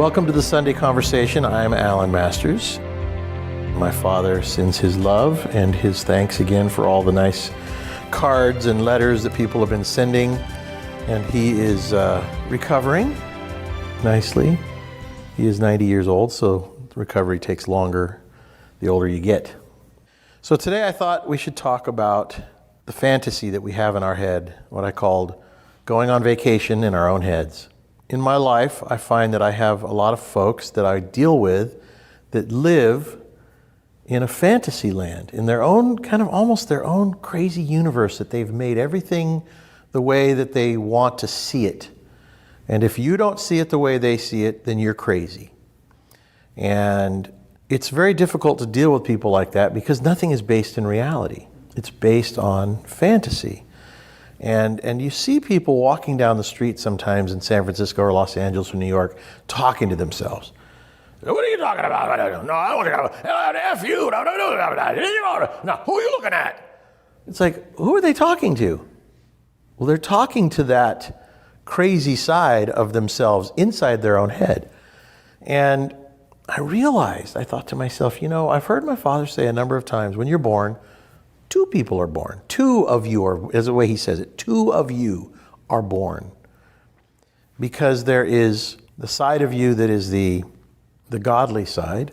Welcome to the Sunday Conversation. I'm Alan Masters. My father sends his love and his thanks again for all the nice cards and letters that people have been sending. And he is recovering nicely. He is 90 years old, so recovery takes longer the older you get. So today I thought we should talk about the fantasy that we have in our head, what I called going on vacation in our own heads. In my life, I find that I have a lot of folks that I deal with that live in a fantasy land, in their own, kind of almost their own crazy universe that they've made everything the way that they want to see it. And if you don't see it the way they see it, then you're crazy. And it's very difficult to deal with people like that because nothing is based in reality. It's based on fantasy. And you see people walking down the street sometimes in San Francisco or Los Angeles or New York talking to themselves. What are you talking about? No, I don't want to F you. No, who are you looking at? It's like, who are they talking to? Well, they're talking to that crazy side of themselves inside their own head. And I thought to myself, I've heard my father say a number of times, when you're born, two people are born. Two of you are, is the way he says it, two of you are born. Because there is the side of you that is the godly side,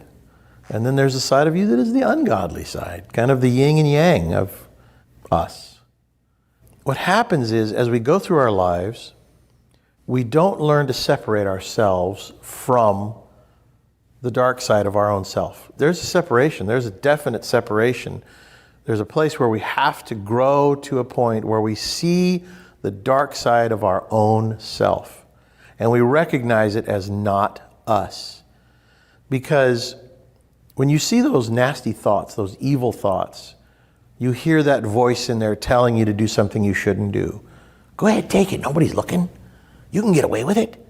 and then there's a side of you that is the ungodly side, kind of the yin and yang of us. What happens is, as we go through our lives, we don't learn to separate ourselves from the dark side of our own self. There's a separation. There's a definite separation. There's a place where we have to grow to a point where we see the dark side of our own self. And we recognize it as not us. Because when you see those nasty thoughts, those evil thoughts, you hear that voice in there telling you to do something you shouldn't do. Go ahead, take it. Nobody's looking. You can get away with it.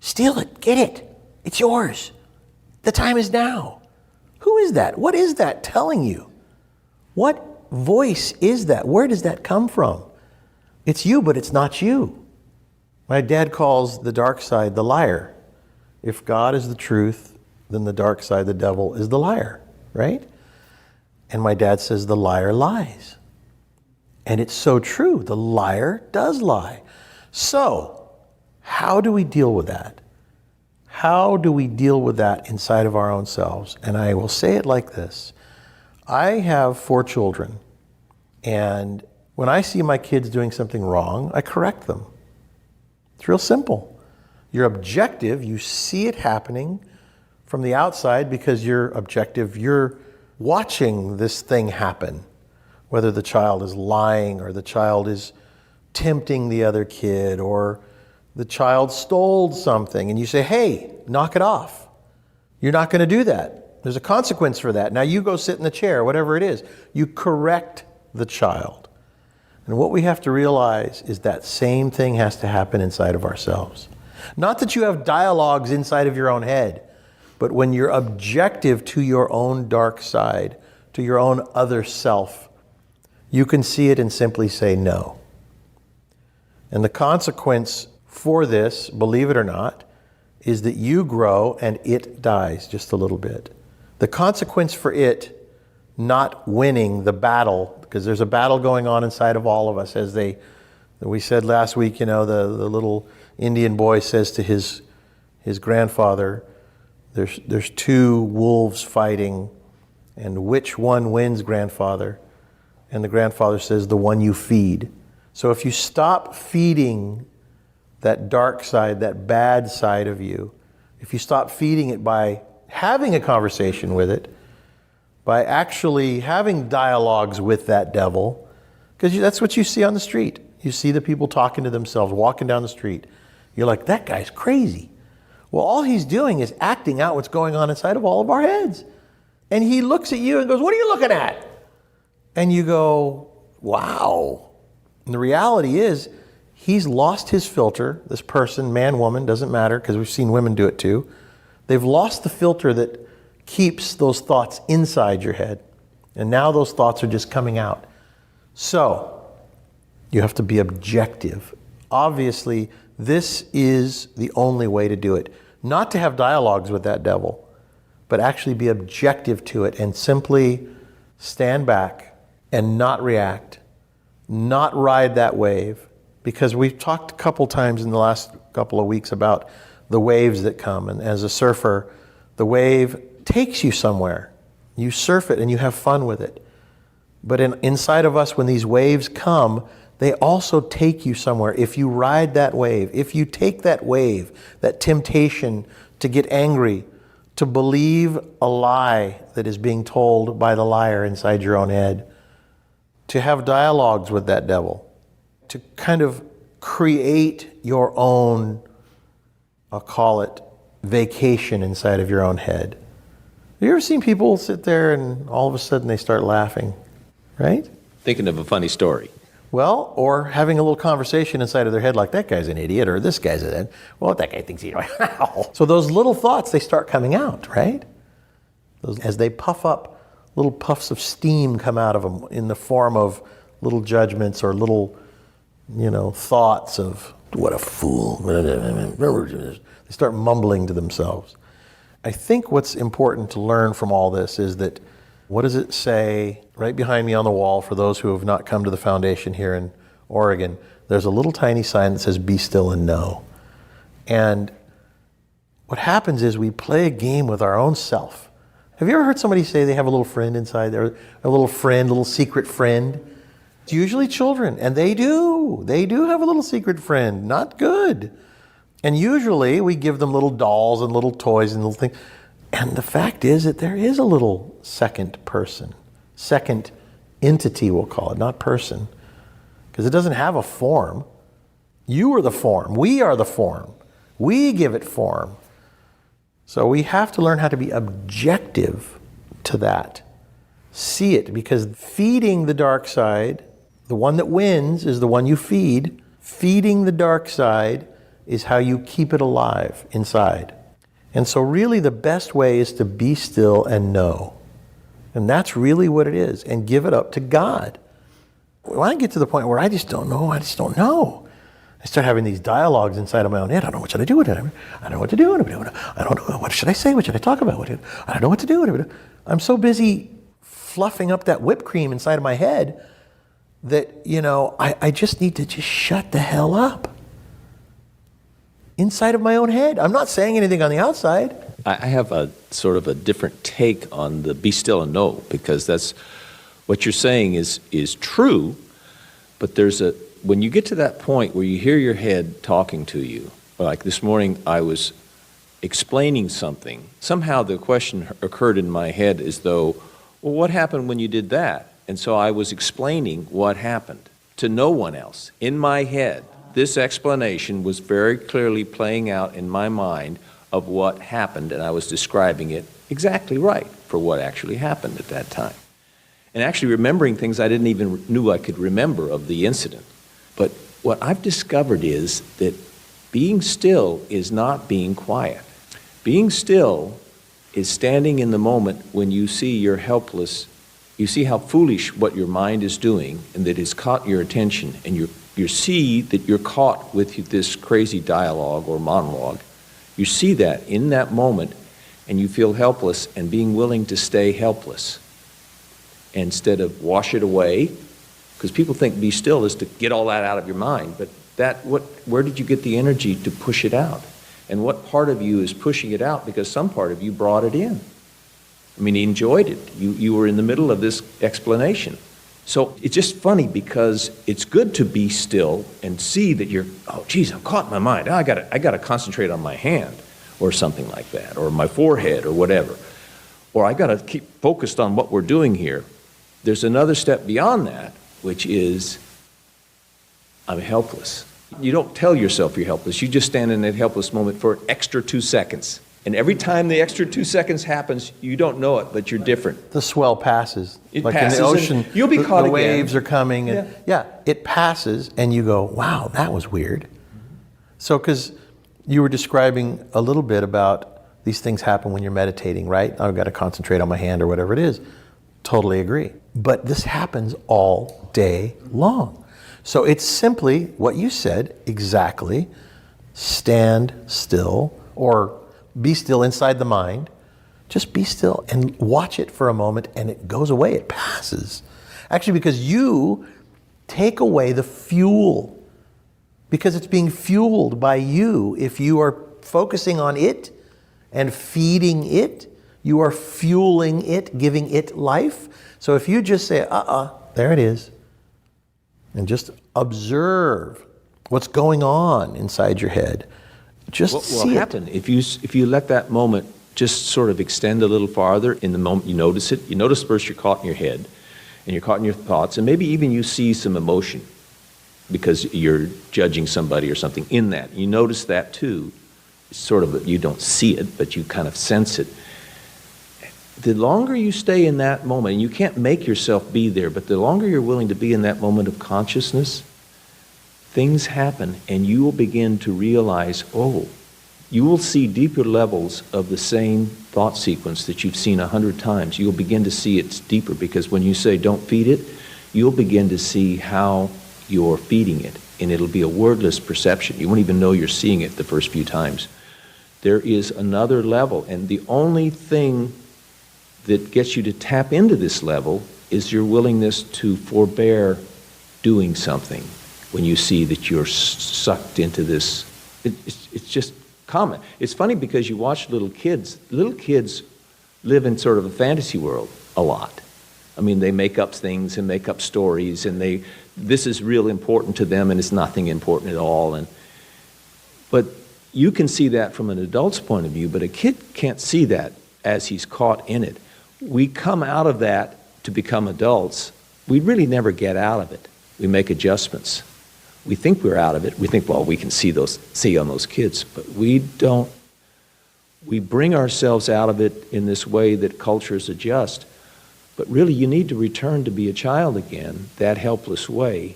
Steal it. Get it. It's yours. The time is now. Who is that? What is that telling you? What voice is that? Where does that come from? It's you, but it's not you. My dad calls the dark side the liar. If God is the truth, then the dark side, the devil, is the liar, right? And my dad says the liar lies. And it's so true. The liar does lie. So, how do we deal with that? How do we deal with that inside of our own selves? And I will say it like this. I have 4 children, and when I see my kids doing something wrong, I correct them. It's real simple. You're objective. You see it happening from the outside because you're objective. You're watching this thing happen, whether the child is lying or the child is tempting the other kid or the child stole something, and you say, hey, knock it off. You're not going to do that. There's a consequence for that. Now you go sit in the chair, whatever it is. You correct the child. And what we have to realize is that same thing has to happen inside of ourselves. Not that you have dialogues inside of your own head, but when you're objective to your own dark side, to your own other self, you can see it and simply say no. And the consequence for this, believe it or not, is that you grow and it dies just a little bit. The consequence for it not winning the battle, because there's a battle going on inside of all of us, we said last week, the little Indian boy says to his grandfather, there's 2 wolves fighting, and which one wins, grandfather? And the grandfather says, the one you feed. So if you stop feeding that dark side, that bad side of you, if you stop feeding it by having a conversation with it, by actually having dialogues with that devil, because that's what you see on the street. You see the people talking to themselves, walking down the street. You're like, that guy's crazy. Well, all he's doing is acting out what's going on inside of all of our heads. And he looks at you and goes, what are you looking at? And you go, wow. And the reality is, he's lost his filter. This person, man, woman, doesn't matter, because we've seen women do it too. They've lost the filter that keeps those thoughts inside your head. And now those thoughts are just coming out. So, you have to be objective. Obviously, this is the only way to do it. not to have dialogues with that devil, but actually be objective to it and simply stand back and not react, not ride that wave. Because we've talked a couple times in the last couple of weeks about the waves that come. And as a surfer, the wave takes you somewhere. You surf it and you have fun with it. But inside of us, when these waves come, they also take you somewhere. If you ride that wave, if you take that wave, that temptation to get angry, to believe a lie that is being told by the liar inside your own head, to have dialogues with that devil, to kind of create your own, I'll call it, vacation inside of your own head. Have you ever seen people sit there and all of a sudden they start laughing, right? Thinking of a funny story. Well, or having a little conversation inside of their head like, that guy's an idiot, or this guy's an, well, that guy thinks he's, so those little thoughts, they start coming out, right? As they puff up, little puffs of steam come out of them in the form of little judgments or little, thoughts of, what a fool. They start mumbling to themselves. I think what's important to learn from all this is that, what does it say right behind me on the wall for those who have not come to the foundation here in Oregon? There's a little tiny sign that says, be still and know. And what happens is we play a game with our own self. Have you ever heard somebody say they have a little friend inside there? A little friend, a little secret friend? It's usually children, and they do. They do have a little secret friend. Not good. And usually we give them little dolls and little toys and little things. And the fact is that there is a little second person, second entity, we'll call it, not person, because it doesn't have a form. You are the form. We are the form. We give it form. So we have to learn how to be objective to that. See it, because feeding the dark side, the one that wins is the one you feed. Feeding the dark side is how you keep it alive inside. And so really the best way is to be still and know. And that's really what it is. And give it up to God. When I get to the point where I just don't know, I start having these dialogues inside of my own head. I don't know what should I do with it. I don't know what to do. I don't know. What should I say? What should I talk about? I don't know what to do. I'm so busy fluffing up that whipped cream inside of my head that, I just need to just shut the hell up. Inside of my own head. I'm not saying anything on the outside. I have a sort of a different take on the be still and know, because that's what you're saying is true, but when you get to that point where you hear your head talking to you, like this morning I was explaining something, somehow the question occurred in my head as though, well, what happened when you did that? And so I was explaining what happened to no one else in my head. This explanation was very clearly playing out in my mind of what happened, and I was describing it exactly right for what actually happened at that time. And actually remembering things I didn't even knew I could remember of the incident. But what I've discovered is that being still is not being quiet. Being still is standing in the moment when you see you're helpless, you see how foolish what your mind is doing, and that it's caught your attention, and you see that you're caught with this crazy dialogue or monologue. You see that in that moment, and you feel helpless, and being willing to stay helpless instead of wash it away, because people think be still is to get all that out of your mind, but where did you get the energy to push it out? And what part of you is pushing it out because some part of you brought it in? I mean, he enjoyed it. You were in the middle of this explanation. So it's just funny because it's good to be still and see that you're, oh, geez, I'm caught in my mind. I got to concentrate on my hand or something like that, or my forehead or whatever. Or I got to keep focused on what we're doing here. There's another step beyond that, which is I'm helpless. You don't tell yourself you're helpless. You just stand in that helpless moment for an extra 2 seconds. And every time the extra 2 seconds happens, you don't know it, but you're different. The swell passes. It like passes, in the ocean, you'll be caught the again. waves are coming. And it passes, and you go, wow, that was weird. So, because you were describing a little bit about these things happen when you're meditating, right? I've got to concentrate on my hand or whatever it is. Totally agree. But this happens all day long. So it's simply what you said exactly. Stand still, or be still inside the mind. Just be still and watch it for a moment, and it goes away, it passes. Actually, because you take away the fuel, because it's being fueled by you. If you are focusing on it and feeding it, you are fueling it, giving it life. So if you just say, there it is, and just observe what's going on inside your head, just see what will it. happen if you let that moment just sort of extend a little farther? In the moment you notice it, you notice first you're caught in your head, and you're caught in your thoughts, and maybe even you see some emotion because you're judging somebody or something in that. You notice that too. Sort of, you don't see it, but you kind of sense it. The longer you stay in that moment, and you can't make yourself be there, but the longer you're willing to be in that moment of consciousness, things happen, and you will begin to realize, you will see deeper levels of the same thought sequence that you've seen 100 times. You'll begin to see it's deeper, because when you say don't feed it, you'll begin to see how you're feeding it, and it'll be a wordless perception. You won't even know you're seeing it the first few times. There is another level, and the only thing that gets you to tap into this level is your willingness to forbear doing something when you see that you're sucked into this. It's just common. It's funny because you watch little kids. Little kids live in sort of a fantasy world a lot. I mean, they make up things and make up stories, and this is real important to them, and it's nothing important at all. But you can see that from an adult's point of view, but a kid can't see that as he's caught in it. We come out of that to become adults. We really never get out of it. We make adjustments. We think we're out of it. We think, well, we can see on those kids, but we don't. We bring ourselves out of it in this way that cultures adjust. But really, you need to return to be a child again, that helpless way.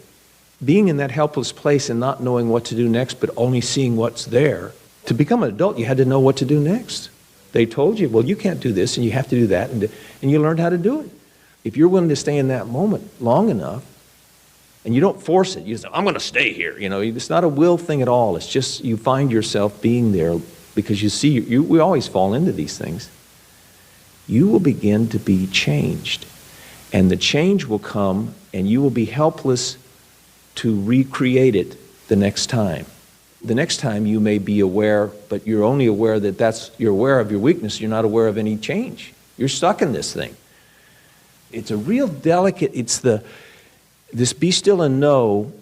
Being in that helpless place and not knowing what to do next, but only seeing what's there. To become an adult, you had to know what to do next. They told you, well, you can't do this, and you have to do that, and you learned how to do it. If you're willing to stay in that moment long enough, and you don't force it, you say, I'm going to stay here. It's not a will thing at all. It's just you find yourself being there because you see, we always fall into these things. You will begin to be changed. And the change will come, and you will be helpless to recreate it the next time. The next time you may be aware, but you're only aware you're aware of your weakness. You're not aware of any change. You're stuck in this thing. It's a real delicate, this be still and know.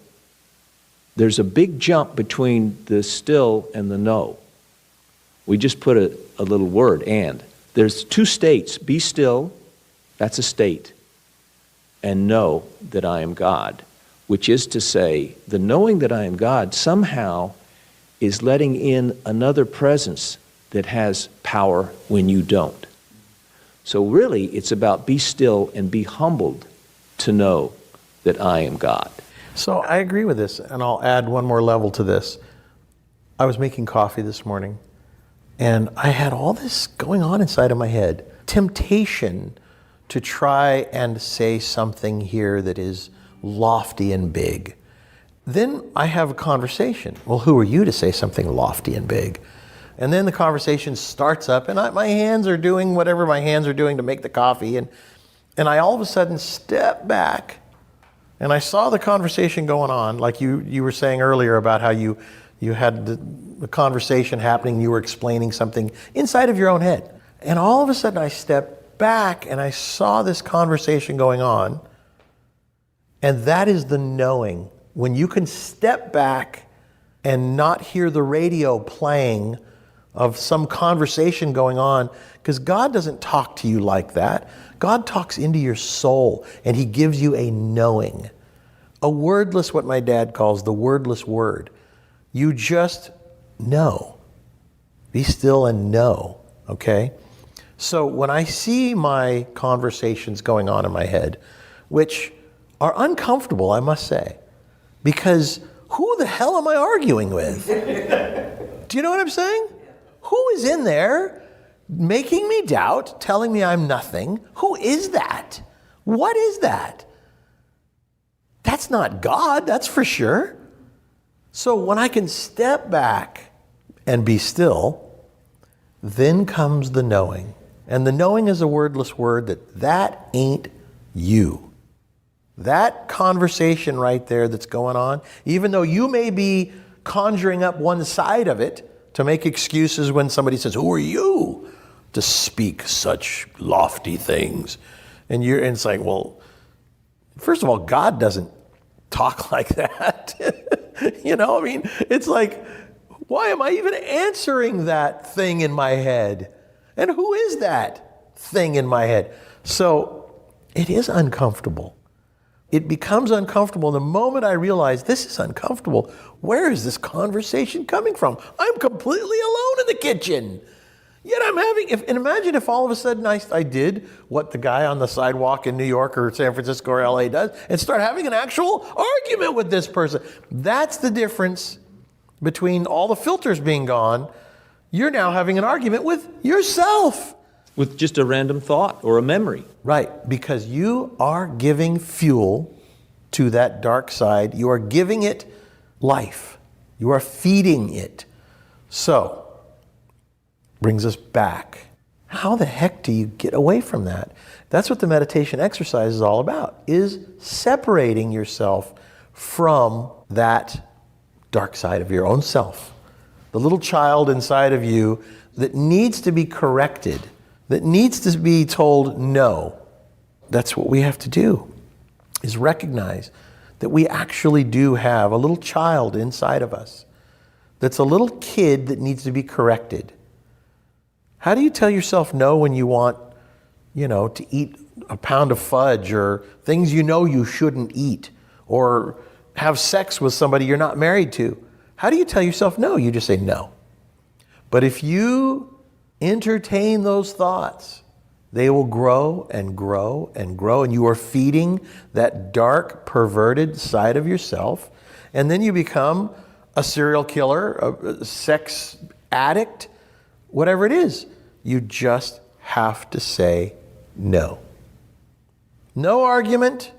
There's a big jump between the still and the know. We just put a little word, and. There's two states. Be still, that's a state, and know that I am God, which is to say, the knowing that I am God somehow is letting in another presence that has power when you don't. So really, it's about be still and be humbled to know that I am God. So I agree with this, and I'll add one more level to this. I was making coffee this morning, and I had all this going on inside of my head. Temptation to try and say something here that is lofty and big. Then I have a conversation. Well, who are you to say something lofty and big? And then the conversation starts up, and my hands are doing whatever my hands are doing to make the coffee, and I all of a sudden step back, and I saw the conversation going on, like you were saying earlier about how you had the conversation happening, you were explaining something inside of your own head. And all of a sudden I stepped back and I saw this conversation going on. And that is the knowing. When you can step back and not hear the radio playing of some conversation going on, because God doesn't talk to you like that. God talks into your soul, and He gives you a knowing. A wordless, what my dad calls the wordless word. You just know. Be still and know, okay? So when I see my conversations going on in my head, which are uncomfortable, I must say, because who the hell am I arguing with? Do you know what I'm saying? Who is in there making me doubt, telling me I'm nothing? Who is that? What is that? That's not God, that's for sure. So when I can step back and be still, Then comes the knowing. And the knowing is a wordless word that ain't you. That conversation right there that's going on, even though you may be conjuring up one side of it to make excuses when somebody says, "Who are you to speak such lofty things?" And it's like, well, first of all, God doesn't talk like that. It's like, why am I even answering that thing in my head? And who is that thing in my head? So it is uncomfortable. It becomes uncomfortable the moment I realize this is uncomfortable. Where is this conversation coming from? I'm completely alone in the kitchen. Yet I'm imagine if all of a sudden I did what the guy on the sidewalk in New York or San Francisco or LA does and start having an actual argument with this person. That's the difference between all the filters being gone. You're now having an argument with yourself. With just a random thought or a memory. Right, because you are giving fuel to that dark side. You are giving it life. You are feeding it. So, brings us back. How the heck do you get away from that? That's what the meditation exercise is all about, is separating yourself from that dark side of your own self. The little child inside of you that needs to be corrected, that needs to be told no. That's what we have to do, is recognize that we actually do have a little child inside of us that's a little kid that needs to be corrected. How do you tell yourself no when you want, to eat a pound of fudge or things you shouldn't eat, or have sex with somebody you're not married to? How do you tell yourself no? You just say no. But if you entertain those thoughts, they will grow and grow and grow, and you are feeding that dark, perverted side of yourself, and then you become a serial killer, a sex addict, whatever it is. You just have to say no. No argument,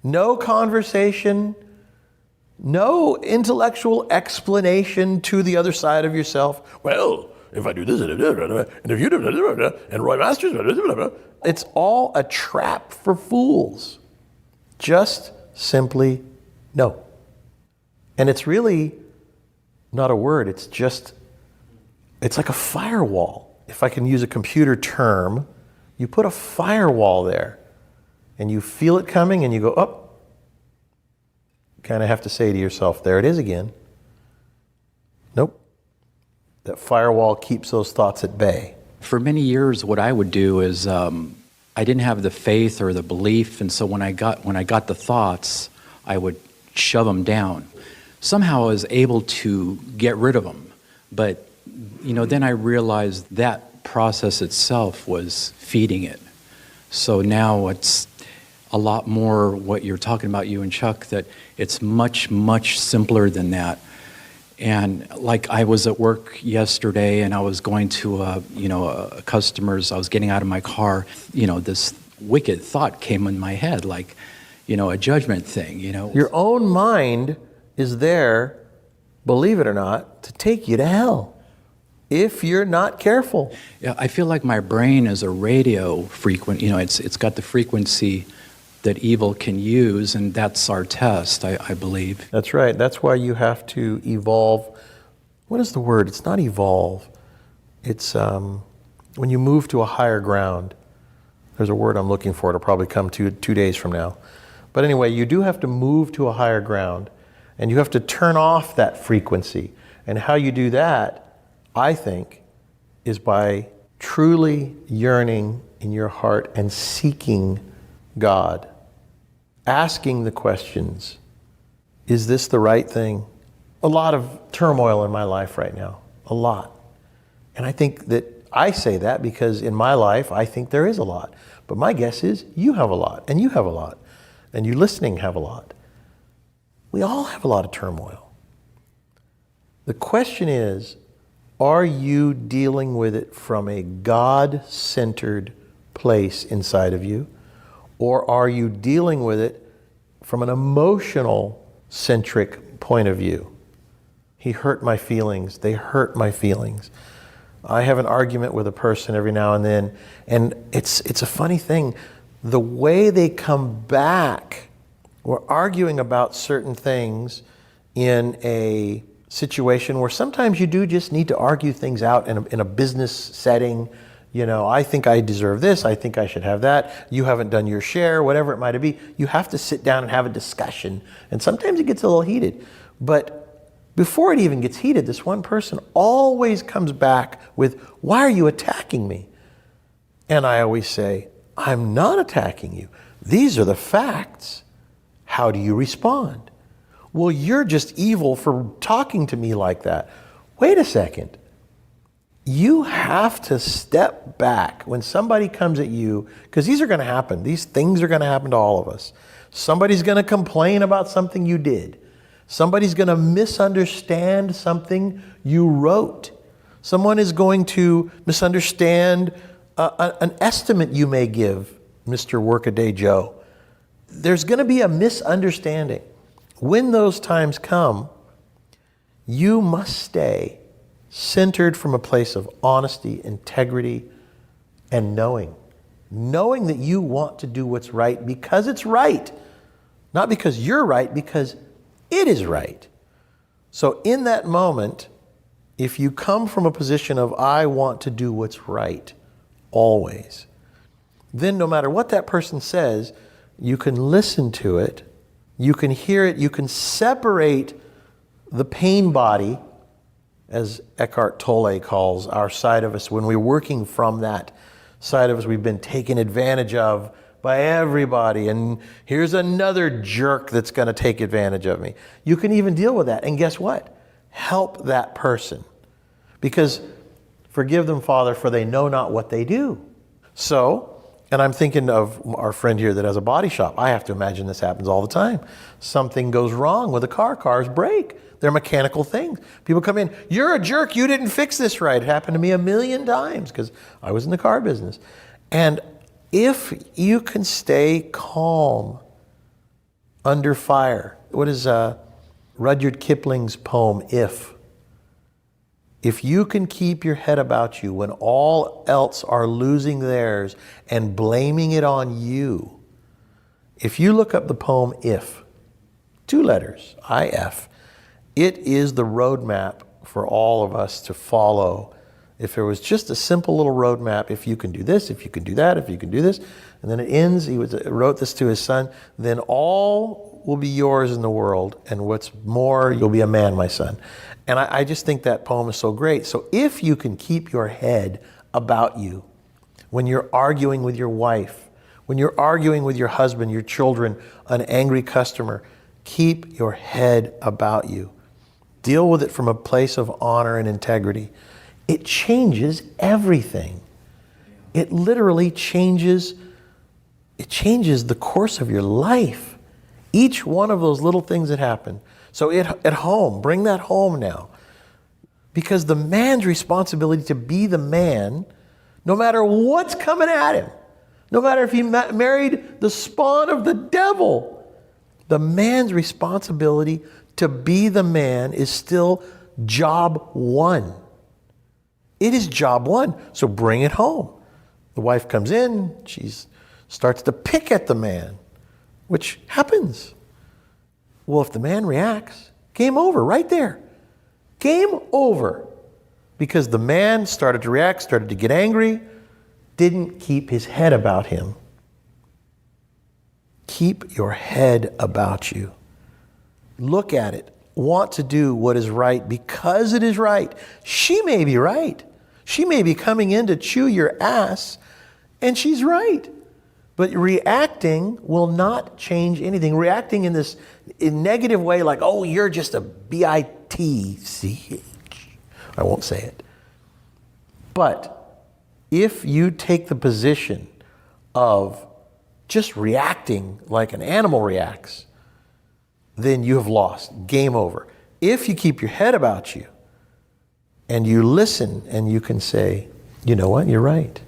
no conversation, no intellectual explanation to the other side of yourself. Well, if I do this, and if you do, and Roy Masters, it's all a trap for fools. Just simply no. And it's really not a word, it's like a firewall. If I can use a computer term, you put a firewall there, and you feel it coming, and you go, oh, kind of have to say to yourself, there it is again. Nope. That firewall keeps those thoughts at bay. For many years, what I would do is I didn't have the faith or the belief, and so when I got the thoughts, I would shove them down. Somehow I was able to get rid of them, but then I realized that process itself was feeding it. So now it's a lot more what you're talking about, you and Chuck, that it's much, much simpler than that. And like I was at work yesterday and I was going to a customer's, I was getting out of my car, this wicked thought came in my head, like, a judgment thing, Your own mind is there, believe it or not, to take you to hell if you're not careful. Yeah, I feel like my brain is a radio it's got the frequency that evil can use, and that's our test, I believe. That's right. That's why you have to evolve. What is the word? It's not evolve. It's when you move to a higher ground. There's a word I'm looking for. It'll probably come 2 days from now. But anyway, you do have to move to a higher ground, and you have to turn off that frequency. And how you do that, I think, is by truly yearning in your heart and seeking God. Asking the questions, is this the right thing? A lot of turmoil in my life right now, a lot. And I think that I say that because in my life, I think there is a lot. But my guess is you have a lot, and you have a lot, and you listening have a lot. We all have a lot of turmoil. The question is, are you dealing with it from a God-centered place inside of you? Or are you dealing with it from an emotional-centric point of view? He hurt my feelings. They hurt my feelings. I have an argument with a person every now and then, and it's a funny thing. The way they come back, we're arguing about certain things in a situation where sometimes you do just need to argue things out in a business setting. You know, I think I deserve this, I think I should have that, you haven't done your share, whatever it might be. You have to sit down and have a discussion. And sometimes it gets a little heated. But before it even gets heated, this one person always comes back with, why are you attacking me? And I always say, I'm not attacking you. These are the facts. How do you respond? Well, you're just evil for talking to me like that. Wait a second. You have to step back when somebody comes at you, because these are going to happen. These things are going to happen to all of us. Somebody's going to complain about something you did. Somebody's going to misunderstand something you wrote. Someone is going to misunderstand an estimate you may give, Mr. Workaday Joe. There's going to be a misunderstanding. When those times come, you must stay centered from a place of honesty, integrity, and knowing. Knowing that you want to do what's right because it's right. Not because you're right, because it is right. So in that moment, if you come from a position of, I want to do what's right, always, then no matter what that person says, you can listen to it, you can hear it, you can separate the pain body, as Eckhart Tolle calls our side of us. When we're working from that side of us, we've been taken advantage of by everybody, and here's another jerk that's going to take advantage of me. You can even deal with that, and guess what? Help that person. Because forgive them, Father, for they know not what they do. So, and I'm thinking of our friend here that has a body shop. I have to imagine this happens all the time. Something goes wrong with a car, cars break. They're mechanical things. People come in, you're a jerk, you didn't fix this right. It happened to me 1,000,000 times because I was in the car business. And if you can stay calm under fire, what is Rudyard Kipling's poem, If? If you can keep your head about you when all else are losing theirs and blaming it on you, if you look up the poem If, 2 letters, I-F, it is the roadmap for all of us to follow. If there was just a simple little roadmap, if you can do this, if you can do that, if you can do this, and then it ends, he wrote this to his son, then all will be yours in the world, and what's more, you'll be a man, my son. And I just think that poem is so great. So if you can keep your head about you when you're arguing with your wife, when you're arguing with your husband, your children, an angry customer, keep your head about you. Deal with it from a place of honor and integrity. It changes everything. It literally changes the course of your life. Each one of those little things that happen. So at home, bring that home now. Because the man's responsibility to be the man, no matter what's coming at him, no matter if he married the spawn of the devil, the man's responsibility to be the man is still job one. It is job one. So bring it home. The wife comes in, she starts to pick at the man, which happens. Well, if the man reacts, game over right there. Game over. Because the man started to react, started to get angry, didn't keep his head about him. Keep your head about you. Look at it. Want to do what is right because it is right. She may be right. She may be coming in to chew your ass, and she's right. But reacting will not change anything. Reacting in this negative way, like, oh, you're just a bitch. I won't say it. But if you take the position of just reacting like an animal reacts, then you have lost. Game over. If you keep your head about you and you listen and you can say, you know what, you're right.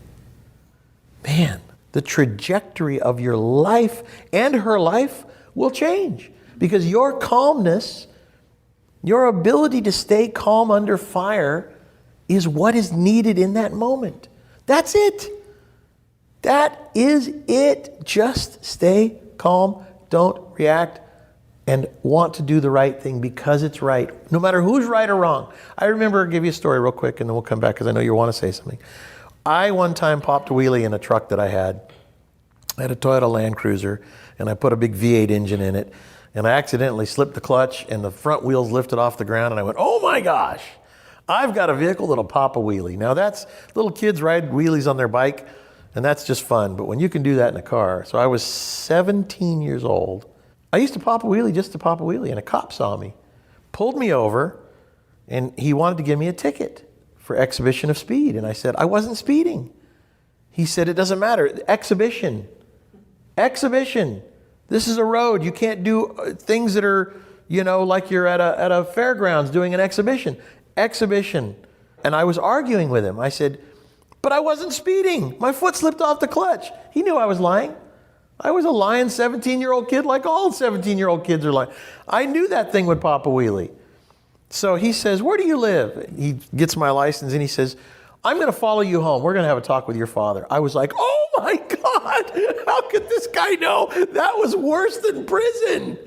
Man, the trajectory of your life and her life will change because your calmness, your ability to stay calm under fire is what is needed in that moment. That's it. That is it. Just stay calm, don't react, and want to do the right thing because it's right, no matter who's right or wrong. I remember, I'll give you a story real quick, and then we'll come back because I know you want to say something. I one time popped a wheelie in a truck that I had. I had a Toyota Land Cruiser, and I put a big V8 engine in it, and I accidentally slipped the clutch, and the front wheels lifted off the ground, and I went, oh my gosh, I've got a vehicle that'll pop a wheelie. Now that's, little kids ride wheelies on their bike, and that's just fun, but when you can do that in a car. So I was 17 years old. I used to pop a wheelie just to pop a wheelie, and a cop saw me, pulled me over, and he wanted to give me a ticket for exhibition of speed. And I said, I wasn't speeding. He said, it doesn't matter. Exhibition. Exhibition. This is a road. You can't do things that are, like you're at a fairgrounds doing an exhibition. Exhibition. And I was arguing with him. I said, but I wasn't speeding. My foot slipped off the clutch. He knew I was lying. I was a lying 17-year-old kid, like all 17-year-old kids are lying. I knew that thing would pop a wheelie. So he says, where do you live? He gets my license and he says, I'm going to follow you home. We're going to have a talk with your father. I was like, oh my God, how could this guy know? That was worse than prison.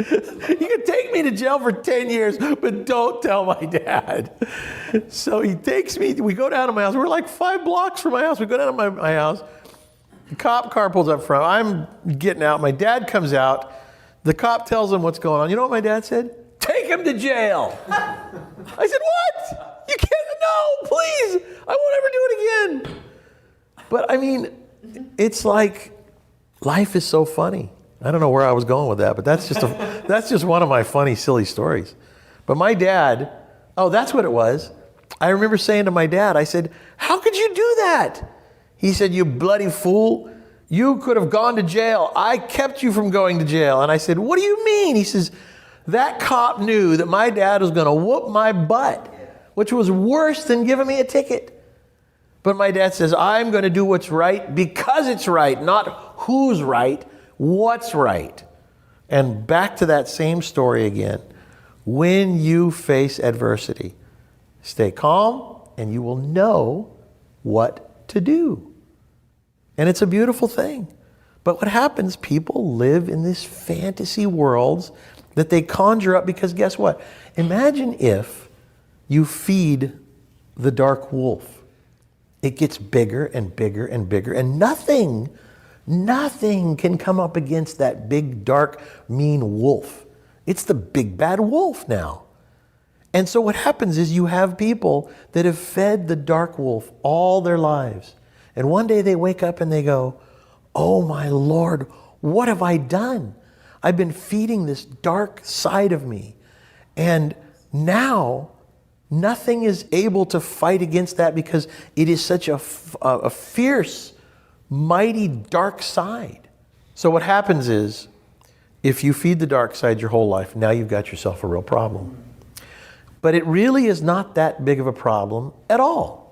You could take me to jail for 10 years, but don't tell my dad. So he takes me, we go down to my house. We're like 5 blocks from my house. We go down to my house. The cop car pulls up front. I'm getting out. My dad comes out. The cop tells him what's going on. You know what my dad said? Take him to jail. I said, what? You can't, no, please. I won't ever do it again. But I mean, it's like, life is so funny. I don't know where I was going with that, but that's just one of my funny, silly stories. But my dad, oh, that's what it was. I remember saying to my dad, I said, how could you do that? He said, you bloody fool. You could have gone to jail. I kept you from going to jail. And I said, what do you mean? He says, that cop knew that my dad was going to whoop my butt, which was worse than giving me a ticket. But my dad says, I'm going to do what's right because it's right, not who's right, what's right. And back to that same story again. When you face adversity, stay calm and you will know what to do. And it's a beautiful thing. But what happens, people live in these fantasy worlds that they conjure up because guess what? Imagine if you feed the dark wolf. It gets bigger and bigger and bigger, and nothing can come up against that big, dark, mean wolf. It's the big bad wolf now. And so what happens is you have people that have fed the dark wolf all their lives. And one day they wake up and they go, oh my Lord, what have I done? I've been feeding this dark side of me. And now nothing is able to fight against that because it is such a fierce, mighty dark side. So what happens is, if you feed the dark side your whole life, now you've got yourself a real problem. But it really is not that big of a problem at all.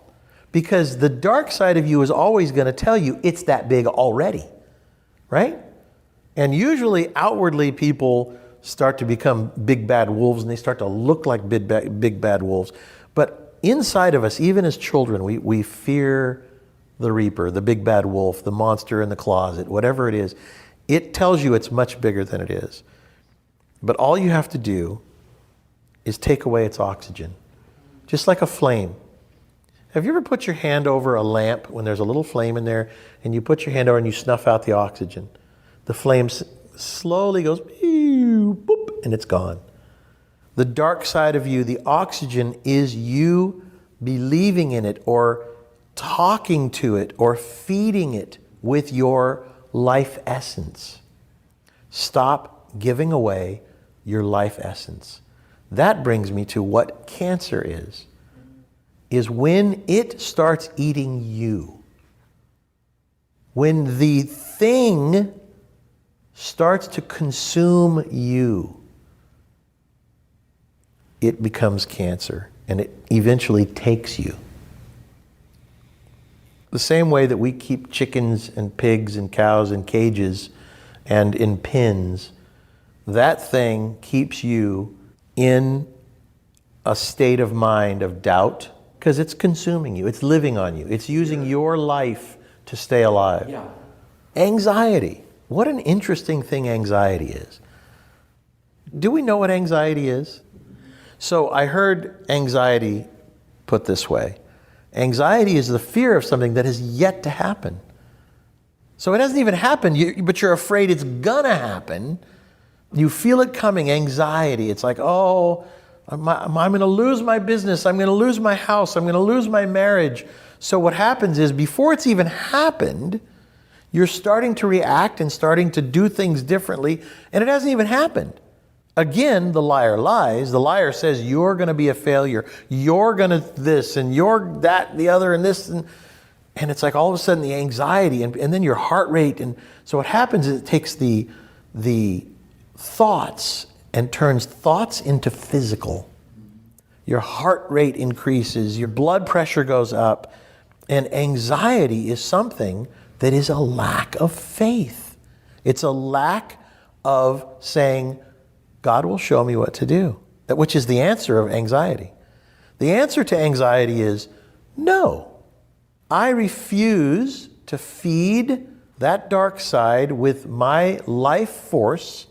Because the dark side of you is always going to tell you it's that big already. Right? And usually, outwardly, people start to become big bad wolves and they start to look like big bad wolves. But inside of us, even as children, we fear the reaper, the big bad wolf, the monster in the closet, whatever it is. It tells you it's much bigger than it is. But all you have to do is take away its oxygen. Just like a flame. Have you ever put your hand over a lamp when there's a little flame in there and you put your hand over and you snuff out the oxygen? The flame slowly goes, boop, and it's gone. The dark side of you, the oxygen, is you believing in it or talking to it or feeding it with your life essence. Stop giving away your life essence. That brings me to what cancer is when it starts eating you. When the thing starts to consume you, it becomes cancer and it eventually takes you. The same way that we keep chickens and pigs and cows in cages and in pens, that thing keeps you in a state of mind of doubt, because it's consuming you. It's living on you. It's using your life to stay alive. Yeah. Anxiety. What an interesting thing anxiety is. Do we know what anxiety is? So I heard anxiety put this way. Anxiety is the fear of something that has yet to happen. So it hasn't even happened, but you're afraid it's gonna happen. You feel it coming, anxiety. It's like, oh, I'm going to lose my business. I'm going to lose my house. I'm going to lose my marriage. So what happens is before it's even happened, you're starting to react and starting to do things differently, and it hasn't even happened. Again, the liar lies. The liar says you're going to be a failure. You're going to this, and you're that, and the other, and this. And it's like all of a sudden the anxiety, and then your heart rate. And so what happens is it takes the thoughts and turns thoughts into physical. Your heart rate increases, your blood pressure goes up, and anxiety is something that is a lack of faith. It's a lack of saying, God will show me what to do, which is the answer of anxiety. The answer to anxiety is no. I refuse to feed that dark side with my life force,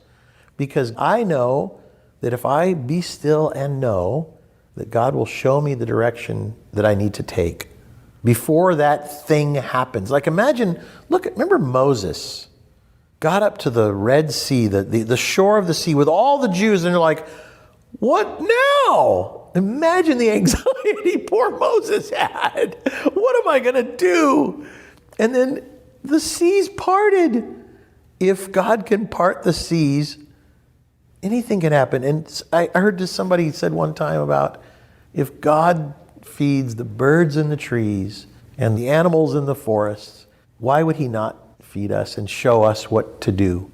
because I know that if I be still and know that God will show me the direction that I need to take before that thing happens. Like imagine, remember Moses got up to the Red Sea, the shore of the sea with all the Jews, and they're like, what now? Imagine the anxiety poor Moses had. What am I going to do? And then the seas parted. If God can part the seas, anything can happen. And I heard somebody said one time about if God feeds the birds in the trees and the animals in the forests, why would he not feed us and show us what to do?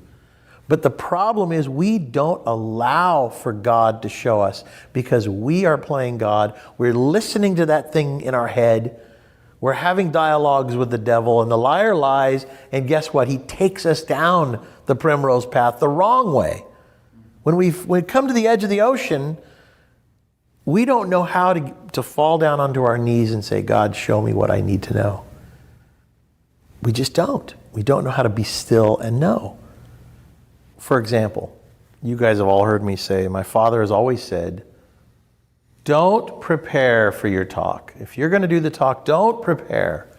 But the problem is we don't allow for God to show us because we are playing God. We're listening to that thing in our head. We're having dialogues with the devil, and the liar lies, and guess what? He takes us down the primrose path the wrong way. When we come to the edge of the ocean, we don't know how to fall down onto our knees and say, God, show me what I need to know. We just don't. We don't know how to be still and know. For example, you guys have all heard me say, my father has always said, don't prepare for your talk. If you're going to do the talk, don't prepare.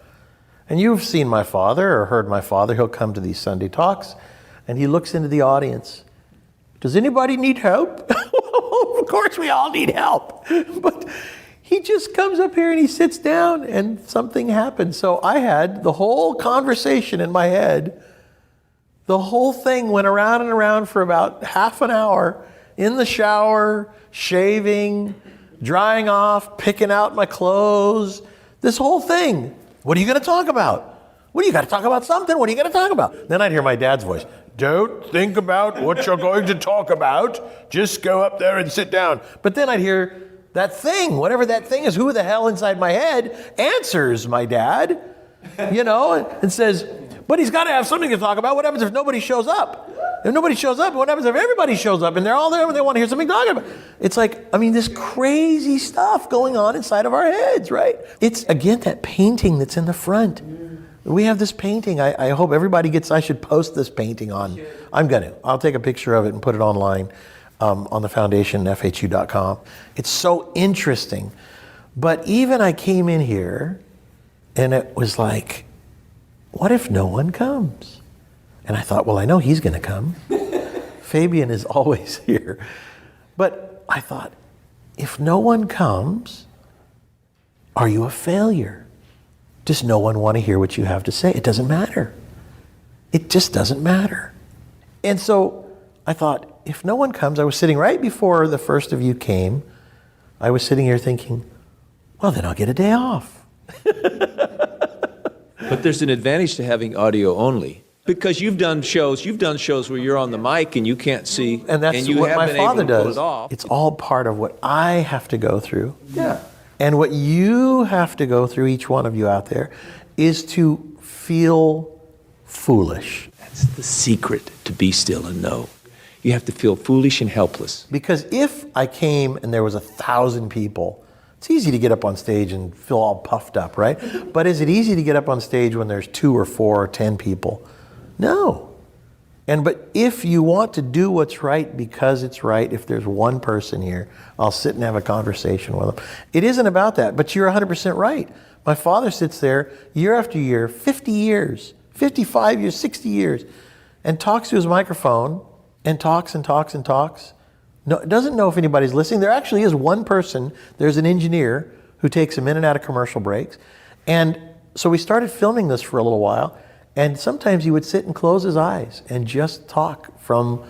And you've seen my father or heard my father. He'll come to these Sunday talks and he looks into the audience. Does anybody need help? Of course we all need help. But he just comes up here and he sits down and something happens. So I had the whole conversation in my head. The whole thing went around and around for about half an hour in the shower, shaving, drying off, picking out my clothes. This whole thing. What are you going to talk about? What, you got to talk about something? What are you going to talk about? Then I'd hear my dad's voice. Don't think about what you're going to talk about. Just go up there and sit down. But then I'd hear that thing, whatever that thing is, who the hell inside my head answers my dad, and says, but he's got to have something to talk about. What happens if nobody shows up? If nobody shows up, what happens if everybody shows up and they're all there and they want to hear something talking about? It's like, this crazy stuff going on inside of our heads, right? It's, again, that painting that's in the front. We have this painting. I hope everybody I should post this painting on. I'll take a picture of it and put it online on the foundation, FHU.com. It's so interesting. But even I came in here and it was like, what if no one comes? And I thought, well, I know he's going to come. Fabian is always here. But I thought, if no one comes, are you a failure? Does no one want to hear what you have to say? It doesn't matter. It just doesn't matter. And so I thought, if no one comes, I was sitting right before the first of you came. I was sitting here thinking, well, then I'll get a day off. But there's an advantage to having audio only. Because you've done shows where you're on the mic and you can't see. And that's you what my father does. It it's all part of what I have to go through. Yeah. And what you have to go through, each one of you out there, is to feel foolish. That's the secret to be still and know. You have to feel foolish and helpless. Because if I came and there was 1,000 people It's easy to get up on stage and feel all puffed up, right? But is it easy to get up on stage when there's 2 or 4 or 10 people? No. But if you want to do what's right because it's right, if there's one person here, I'll sit and have a conversation with them. It isn't about that, but you're 100% right. My father sits there year after year, 50 years, 55 years, 60 years, and talks to his microphone and talks and talks and talks. No, doesn't know if anybody's listening. There actually is one person, there's an engineer who takes him in and out of commercial breaks. And so we started filming this for a little while, and sometimes he would sit and close his eyes and just talk from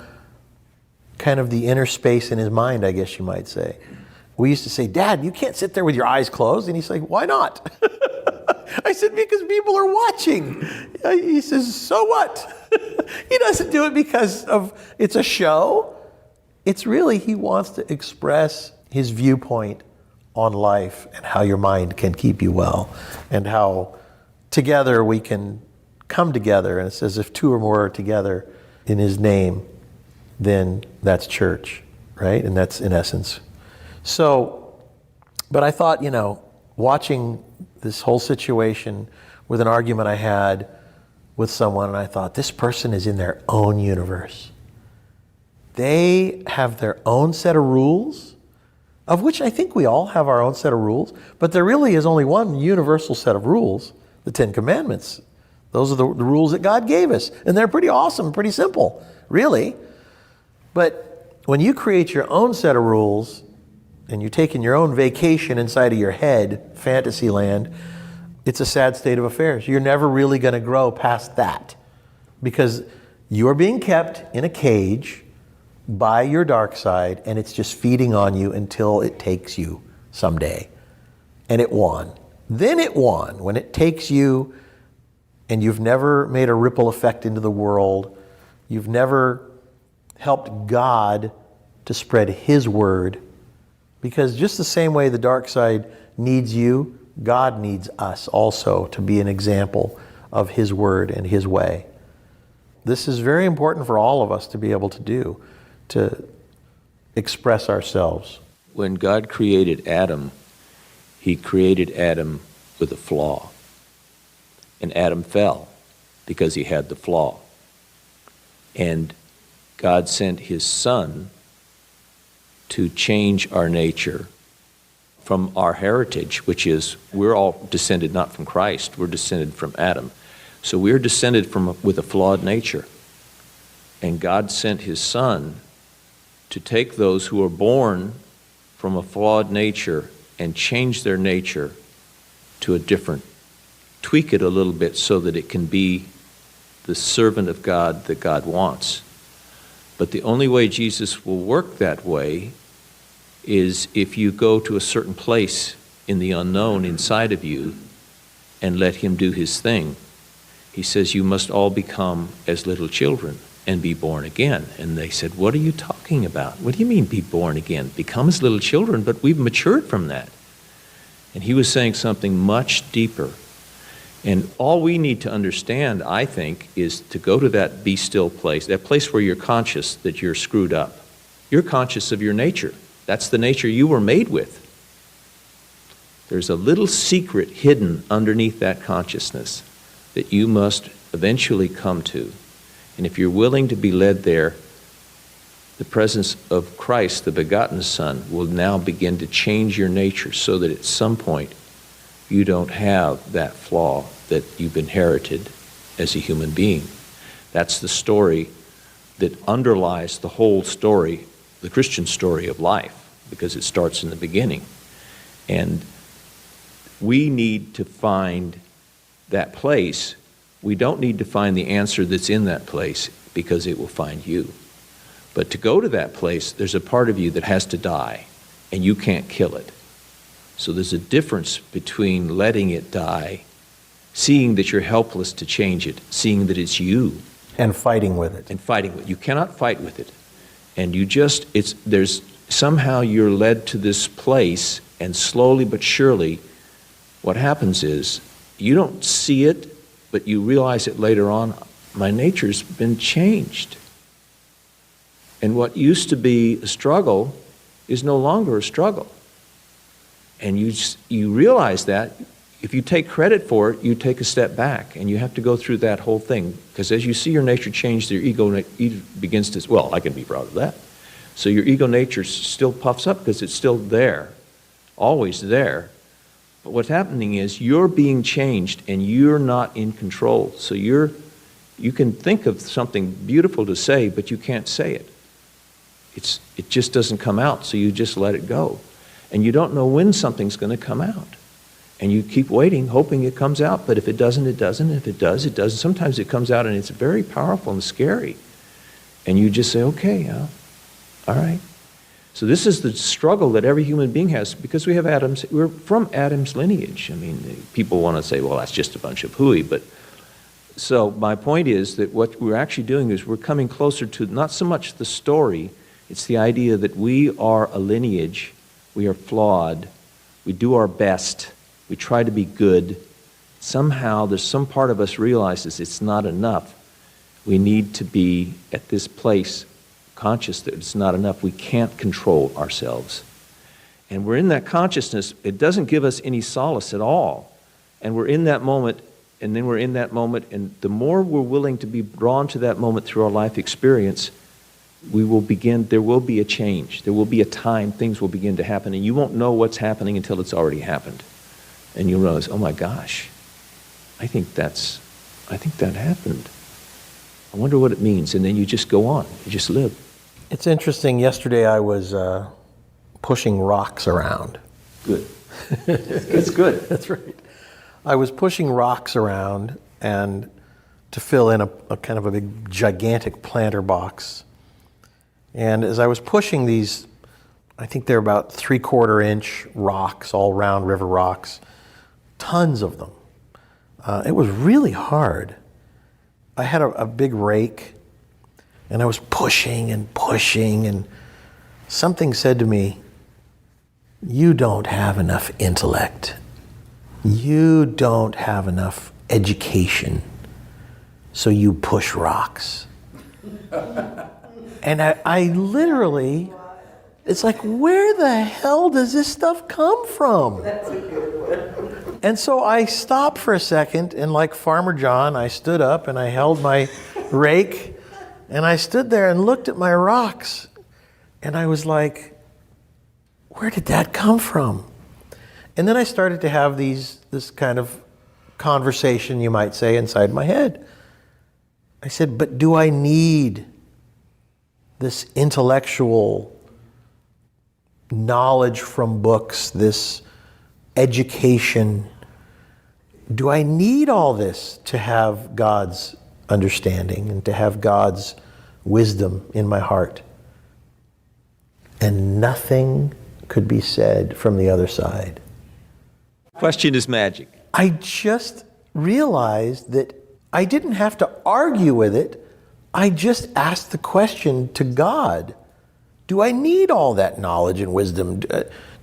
kind of the inner space in his mind, I guess you might say. We used to say, Dad, you can't sit there with your eyes closed. And he's like, why not? I said, because people are watching. He says, so what? He doesn't do it because it's a show. It's really, he wants to express his viewpoint on life and how your mind can keep you well and how together we can come together. And it says, if 2 or more are together in his name, then that's church, right? And that's in essence. So, but I thought, watching this whole situation with an argument I had with someone, and I thought, this person is in their own universe. They have their own set of rules, of which I think we all have our own set of rules, but there really is only one universal set of rules, the 10 Commandments. Those are the rules that God gave us, and they're pretty awesome, pretty simple, really. But when you create your own set of rules, and you're taking your own vacation inside of your head, fantasy land, it's a sad state of affairs. You're never really going to grow past that because you're being kept in a cage by your dark side, and it's just feeding on you until it takes you someday. And it won. Then it won. When it takes you and you've never made a ripple effect into the world, you've never helped God to spread His word, because just the same way the dark side needs you, God needs us also to be an example of His word and His way. This is very important for all of us to be able to do, to express ourselves. When God created Adam, He created Adam with a flaw. And Adam fell because he had the flaw. And God sent His Son to change our nature from our heritage, which is we're all descended not from Christ, we're descended from Adam. So we're descended with a flawed nature. And God sent His Son to take those who are born from a flawed nature and change their nature to a different, tweak it a little bit so that it can be the servant of God that God wants. But the only way Jesus will work that way is if you go to a certain place in the unknown inside of you and let Him do His thing. He says, you must all become as little children and be born again. And they said, what are you talking about? What do you mean be born again? Become as little children, but we've matured from that. And He was saying something much deeper. And all we need to understand, I think, is to go to that be still place, that place where you're conscious that you're screwed up. You're conscious of your nature. That's the nature you were made with. There's a little secret hidden underneath that consciousness that you must eventually come to. And if you're willing to be led there, the presence of Christ, the begotten Son, will now begin to change your nature so that at some point you don't have that flaw that you've inherited as a human being. That's the story that underlies the whole story, the Christian story of life, because it starts in the beginning. And we need to find that place. We don't need to find the answer that's in that place because it will find you. But to go to that place, there's a part of you that has to die, and you can't kill it. So there's a difference between letting it die, seeing that you're helpless to change it, seeing that it's you. And fighting with it. And fighting with it. You cannot fight with it. And somehow you're led to this place, and slowly but surely, what happens is, you don't see it, but you realize it later on, my nature's been changed. And what used to be a struggle is no longer a struggle. And you realize that. If you take credit for it, you take a step back, and you have to go through that whole thing. Because as you see your nature change, your ego begins to, well, I can be proud of that. So your ego nature still puffs up because it's still there, always there. But what's happening is you're being changed, and you're not in control. So you can think of something beautiful to say, but you can't say it. It just doesn't come out, so you just let it go. And you don't know when something's going to come out. And you keep waiting, hoping it comes out. But if it doesn't, it doesn't. If it does, it doesn't. Sometimes it comes out and it's very powerful and scary. And you just say, okay, all right. So this is the struggle that every human being has, because we're from Adam's lineage. I mean, people want to say, well, that's just a bunch of hooey. But so my point is that what we're actually doing is we're coming closer to not so much the story, it's the idea that we are a lineage, we are flawed, we do our best, we try to be good. Somehow there's some part of us realizes it's not enough. We need to be at this place conscious that it's not enough. We can't control ourselves. And we're in that consciousness. It doesn't give us any solace at all. And we're in that moment, and then we're in that moment, and the more we're willing to be drawn to that moment through our life experience, there will be a change. There will be a time things will begin to happen, and you won't know what's happening until it's already happened. And you'll realize, oh my gosh, I think that happened. I wonder what it means. And then you just go on. You just live. It's interesting. Yesterday I was pushing rocks around. Good. That's good. That's right. I was pushing rocks around and to fill in a kind of a big, gigantic planter box. And as I was pushing these, I think they're about 3/4 inch rocks, all round river rocks, tons of them. It was really hard. I had a big rake, and I was pushing, and something said to me, you don't have enough intellect. You don't have enough education, so you push rocks. And I literally, it's like, where the hell does this stuff come from? That's a good one. And so I stopped for a second, and like Farmer John, I stood up and I held my rake, and I stood there and looked at my rocks, and I was like, where did that come from? And then I started to have this kind of conversation, you might say, inside my head. I said, but do I need this intellectual knowledge from books, this education? Do I need all this to have God's understanding and to have God's wisdom in my heart? And nothing could be said from the other side. Question is magic. I just realized that I didn't have to argue with it. I just asked the question to God. Do I need all that knowledge and wisdom?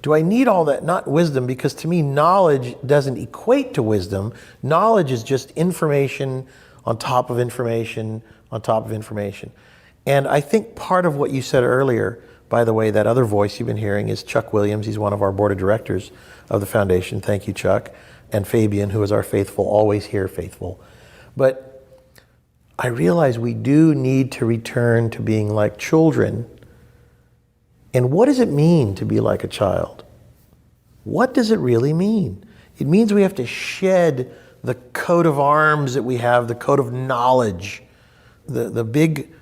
Do I need all that? Not wisdom, because to me, knowledge doesn't equate to wisdom. Knowledge is just information on top of information on top of information. And I think part of what you said earlier, by the way, that other voice you've been hearing is Chuck Williams. He's one of our board of directors of the foundation. Thank you, Chuck. And Fabian, who is our faithful, always here faithful. But I realize we do need to return to being like children. And what does it mean to be like a child? What does it really mean? It means we have to shed the coat of arms that we have, the coat of knowledge, the big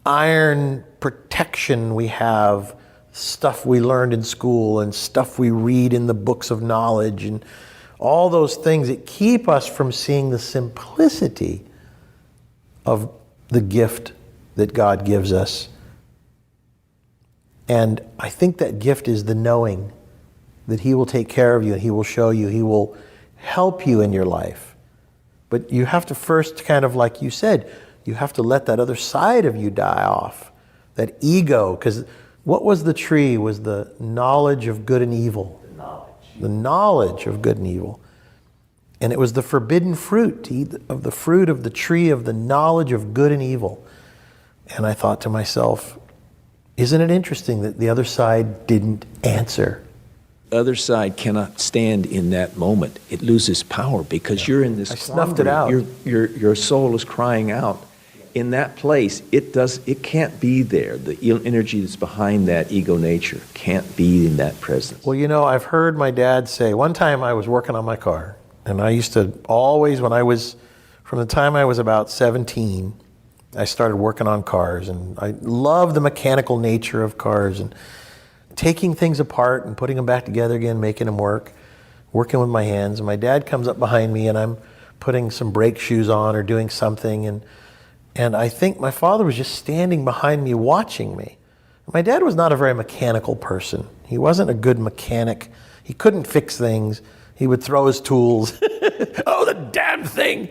iron protection we have, stuff we learned in school and stuff we read in the books of knowledge and all those things that keep us from seeing the simplicity of the gift that God gives us. And I think that gift is the knowing that He will take care of you and He will show you, He will help you in your life. But you have to first, kind of like you said, you have to let that other side of you die off, that ego, because what was the tree? Was the knowledge of good and evil. The knowledge of good and evil. And it was the forbidden fruit, to eat of the fruit of the tree of the knowledge of good and evil. And I thought to myself, isn't it interesting that the other side didn't answer? other side cannot stand in that moment. It loses power because you're in this. I snuffed it quandary. out. Your soul is crying out. In that place, it can't be there. The energy that's behind that ego nature can't be in that presence. Well, you know, I've heard my dad say, one time I was working on my car, and I used to always, from the time I was about 17, I started working on cars, and I love the mechanical nature of cars, and taking things apart and putting them back together again, making them work, working with my hands. And my dad comes up behind me, and I'm putting some brake shoes on or doing something, and I think my father was just standing behind me watching me. My dad was not a very mechanical person. He wasn't a good mechanic. He couldn't fix things. He would throw his tools. Oh, the damn thing.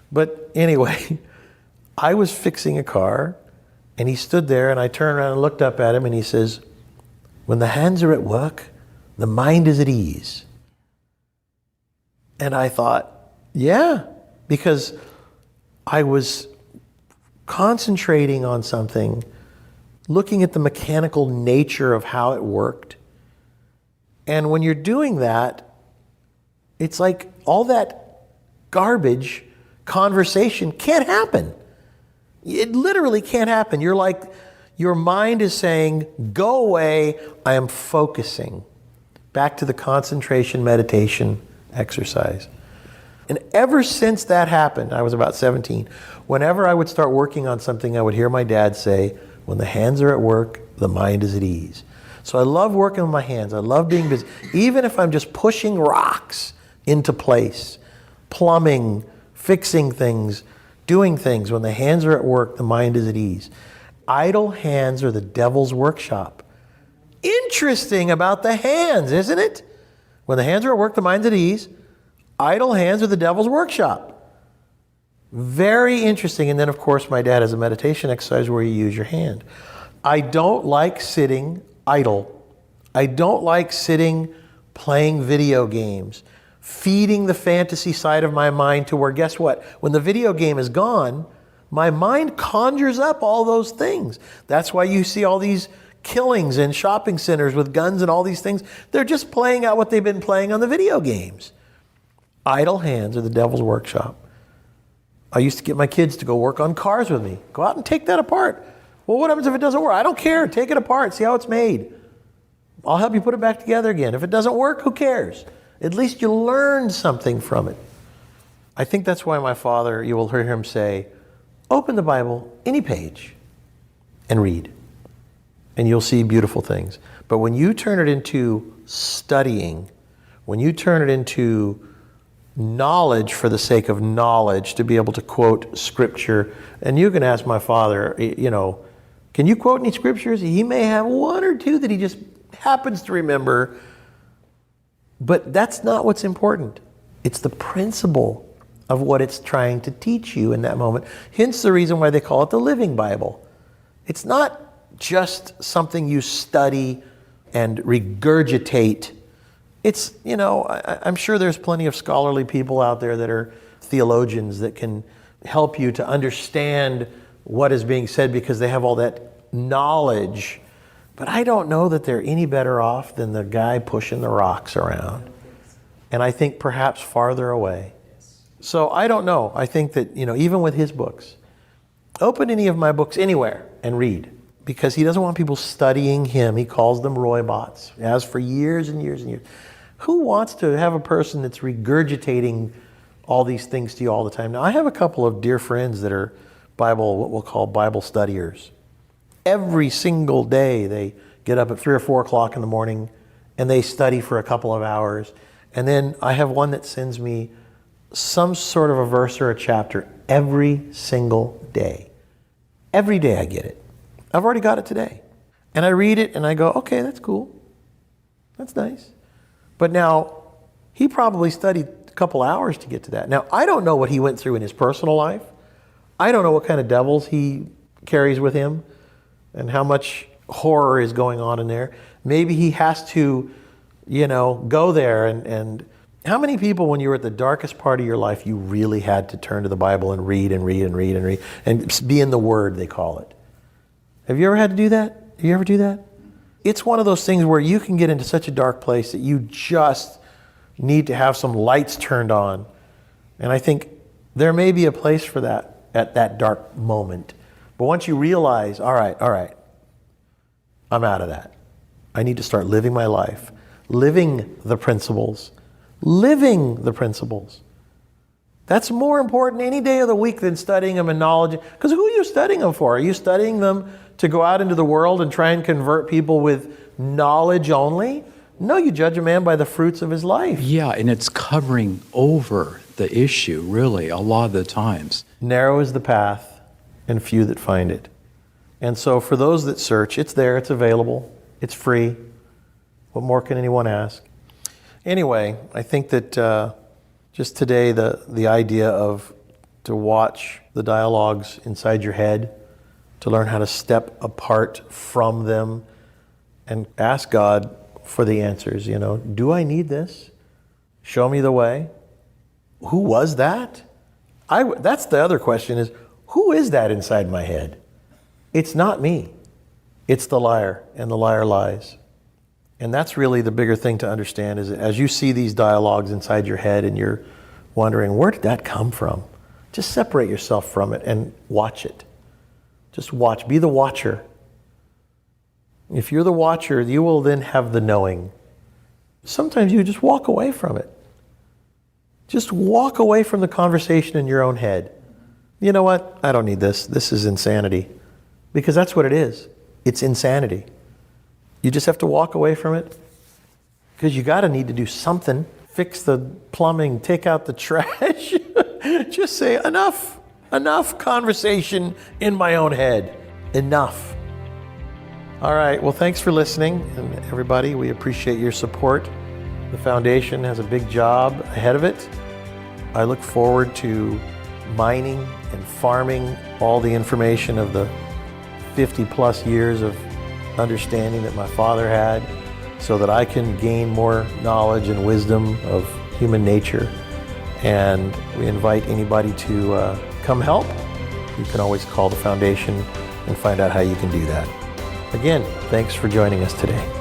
But anyway, I was fixing a car, and he stood there, and I turned around and looked up at him, and he says, "When the hands are at work, the mind is at ease." And I thought, yeah, because I was concentrating on something, looking at the mechanical nature of how it worked. And when you're doing that, it's like all that garbage conversation can't happen. It literally can't happen. You're like, your mind is saying, go away, I am focusing. Back to the concentration meditation exercise. And ever since that happened, I was about 17, whenever I would start working on something, I would hear my dad say, when the hands are at work, the mind is at ease. So I love working with my hands. I love being busy. Even if I'm just pushing rocks into place, plumbing, fixing things, doing things, when the hands are at work, the mind is at ease. Idle hands are the devil's workshop. Interesting about the hands, isn't it? When the hands are at work, the mind's at ease. Idle hands are the devil's workshop. Very interesting. And then, of course, my dad has a meditation exercise where you use your hand. I don't like sitting idle. I don't like sitting playing video games, feeding the fantasy side of my mind to where, guess what? When the video game is gone, my mind conjures up all those things. That's why you see all these killings in shopping centers with guns and all these things. They're just playing out what they've been playing on the video games. Idle hands are the devil's workshop. I used to get my kids to go work on cars with me. Go out and take that apart. Well, what happens if it doesn't work? I don't care. Take it apart. See how it's made. I'll help you put it back together again. If it doesn't work, who cares? At least you learned something from it. I think that's why my father, you will hear him say, open the Bible, any page, and read. And you'll see beautiful things. But when you turn it into studying, when you turn it into knowledge for the sake of knowledge, to be able to quote scripture, and you can ask my father, you know, can you quote any scriptures? He may have one or two that he just happens to remember, but that's not what's important. It's the principle of what it's trying to teach you in that moment. Hence the reason why they call it the Living Bible. It's not just something you study and regurgitate. It's, you know, I'm sure there's plenty of scholarly people out there that are theologians that can help you to understand what is being said because they have all that knowledge. But I don't know that they're any better off than the guy pushing the rocks around. And I think perhaps farther away. So I don't know. I think that, you know, even with his books, open any of my books anywhere and read. Because he doesn't want people studying him. He calls them robots. He has for years and years and years. Who wants to have a person that's regurgitating all these things to you all the time? Now, I have a couple of dear friends that are what we'll call Bible studiers. Every single day they get up at 3 or 4 o'clock in the morning and they study for a couple of hours. And then I have one that sends me some sort of a verse or a chapter every single day. Every day I get it. I've already got it today. And I read it and I go, okay, that's cool. That's nice. But now, he probably studied a couple hours to get to that. Now, I don't know what he went through in his personal life. I don't know what kind of devils he carries with him and how much horror is going on in there. Maybe he has to, you know, go there and how many people, when you were at the darkest part of your life, you really had to turn to the Bible and read and read and read and read and be in the Word, they call it. Have you ever had to do that? Do you ever do that? it's one of those things where you can get into such a dark place that you just need to have some lights turned on. And I think there may be a place for that at that dark moment. But once you realize, all right, I'm out of that. I need to start living my life, living the principles. That's more important any day of the week than studying them in knowledge. Because who are you studying them for? Are you studying them to go out into the world and try and convert people with knowledge only? No, you judge a man by the fruits of his life. Yeah, and it's covering over the issue, really, a lot of the times. Narrow is the path, and few that find it. And so for those that search, it's there, it's available, it's free. What more can anyone ask? Anyway, I think that just today, the idea of to watch the dialogues inside your head, to learn how to step apart from them and ask God for the answers. Do I need this? Show me the way. Who was that? That's the other question is, who is that inside my head? It's not me. It's the liar, and the liar lies. And that's really the bigger thing to understand is as you see these dialogues inside your head and you're wondering, where did that come from? Just separate yourself from it and watch it. Just watch. Be the watcher. If you're the watcher, you will then have the knowing. Sometimes you just walk away from it. Just walk away from the conversation in your own head. You know what? I don't need this. This is insanity. Because that's what it is. It's insanity. You just have to walk away from it because you got to need to do something. Fix the plumbing, take out the trash. Just say, enough conversation in my own head. Enough. All right. Well, thanks for listening. And everybody, we appreciate your support. The foundation has a big job ahead of it. I look forward to mining and farming all the information of the 50 plus years of understanding that my father had so that I can gain more knowledge and wisdom of human nature. And we invite anybody to come help. You can always call the foundation and find out how you can do that. Again, thanks for joining us today.